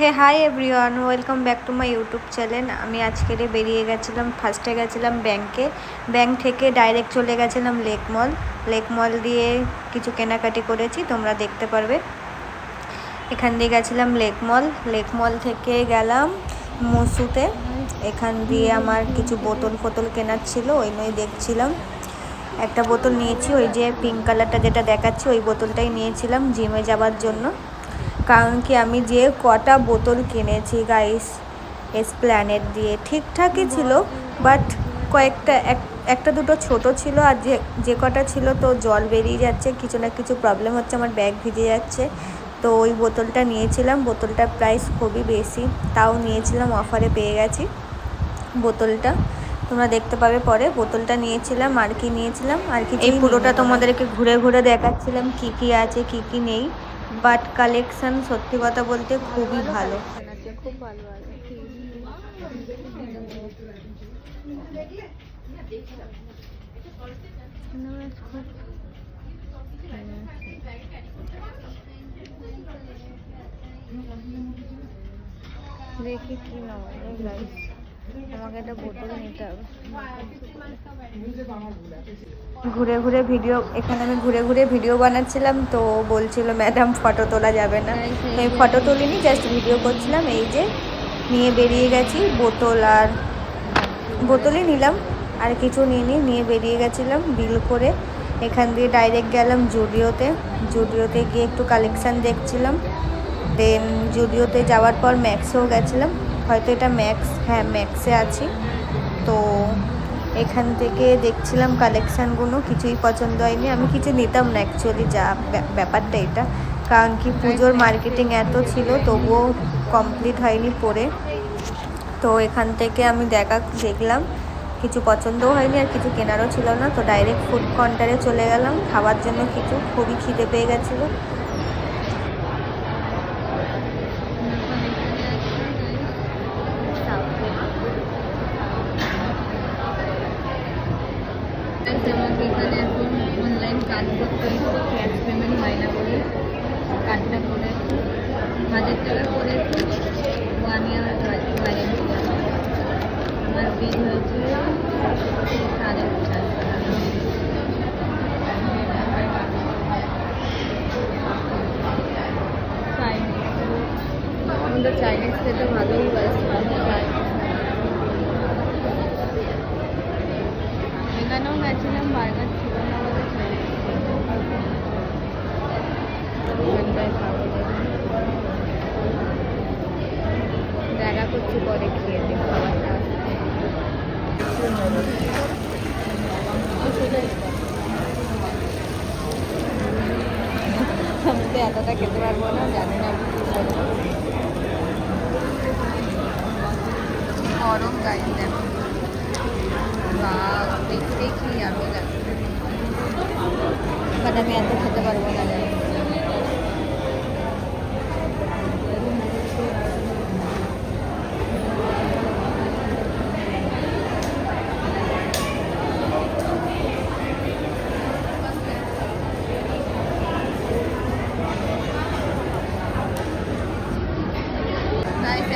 Hey hi everyone, welcome back to my YouTube channel. আমি আজকে বেরিয়ে গেছিলাম, ফার্স্টে গেছিলাম ব্যাংকে। ব্যাংক থেকে ডাইরেক্ট চলে গেছিলাম লেক মল দিয়ে কিছু কেনাকাটি করেছি, তোমরা দেখতে পারবে। এখান দিয়ে গেছিলাম লেক মল থেকে গেলাম মুসুতে। এখান দিয়ে আমার কিছু বোতল কেনার ছিল, ওই নয় দেখছিলাম। একটা বোতল নিয়েছি, ওই যে পিঙ্ক কালারটা যেটা দেখাচ্ছি ওই বোতলটাই নিয়েছিলাম জিমে যাওয়ার জন্য। কারণ কি আমি যে কটা বোতল কিনেছি গাইস এসপ্ল্যানেড দিয়ে, ঠিকঠাকই ছিল, বাট কয়েকটা একটা দুটো ছোট ছিল, আর যে কটা ছিল তো জল বেরিয়ে যাচ্ছে, কিছু না কিছু প্রবলেম হচ্ছে, আমার ব্যাগ ভিজে যাচ্ছে। তো ওই বোতলটা নিয়েছিলাম, বোতলটার প্রাইস খুবই বেশি, তাও নিয়েছিলাম, অফারে পেয়ে গেছি বোতলটা, তোমরা দেখতে পাবে পরে। বোতলটা নিয়েছিলাম, আর কি নিয়েছিলাম আর কি, এই পুরোটা তোমাদেরকে ঘুরে ঘুরে দেখাচ্ছিলাম কি কি আছে কি কি নেই। বাট কালেকশন সত্যি কথা বলতে খুবই ভালো, খুব ভালো আছে। দেখি কি নাও গাইস, আমাকে একটা বোতল নিতে হবে। এখানে আমি ঘুরে ঘুরে ভিডিও বানাচ্ছিলাম, তো বলছিল ম্যাডাম ফটো তোলা যাবে না, আমি ফটো তুলিনি, জাস্ট ভিডিও করছিলাম। এই যে নিয়ে বেরিয়ে গেছি বোতলই নিলাম, আর কিছু নিয়ে বেরিয়ে গেছিলাম বিল করে। এখান দিয়ে ডাইরেক্ট গেলাম জুডিওতে গিয়ে একটু কালেকশান দেখছিলাম। দেন জুডিওতে যাওয়ার পর ম্যাক্সেও গেছিলাম, হয়তো এটা ম্যাক্সে আছি। তো এখান থেকে দেখছিলাম কালেকশানগুলো, কিছুই পছন্দ হয়নি, আমি কিছু নিতাম না অ্যাকচুয়ালি, যা ব্যাপারটা এটা। কারণ কি পুজোর মার্কেটিং এত ছিল, তবুও কমপ্লিট হয়নি পরে। তো এখান থেকে আমি দেখলাম, কিছু পছন্দও হয়নি আর কিছু কেনারও ছিল না, তো ডাইরেক্ট ফুড কর্নারে চলে গেলাম খাওয়ার জন্য কিছু, খুবই খিদে পেয়ে গেছিলো। আমাকে এখানে এখন অনলাইন কাজ করতে হচ্ছে, ক্যাশ পেমেন্ট হয় না বলে কাজটা করেছি। 1000 টাকা করেছি, 1 ইয়ার ওয়ারেন্টি। আমার বিল হয়েছে 4,500 টাকা। আমাদের চাইনিজ খেতে ভালোই বাসি, এখানেও গেছিলাম, বার্গার ছিল না বলে দেখা করছি পরে খেয়ে দিই খাবারটা। আমি তো এতটা খেতে পারবো না, জানি না আমি কী করবো। গরম গাইস দেখো, দেখি আমি বাট আমি এত খেতে পারবো না।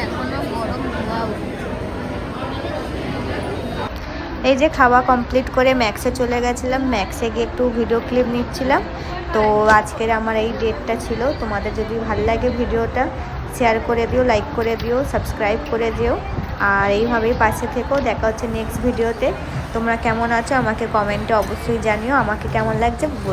এখনো গরম ধোয়া উঠছে। এই যে খাওয়া কমপ্লিট করে ম্যাক্সে চলে গেছিলাম, ম্যাক্সে গিয়ে একটু ভিডিও ক্লিপ নিচ্ছিলাম। তো আজকের আমার এই ডেটটা ছিল। তোমাদের যদি ভালো লাগে ভিডিওটা শেয়ার করে দিও, লাইক করে দিও, সাবস্ক্রাইব করে দিও, আর এইভাবেই পাশে থেকেও। দেখা হচ্ছে নেক্সট ভিডিওতে। তোমরা কেমন আছো আমাকে কমেন্টে অবশ্যই জানিও, আমাকে কেমন লাগছে বলো।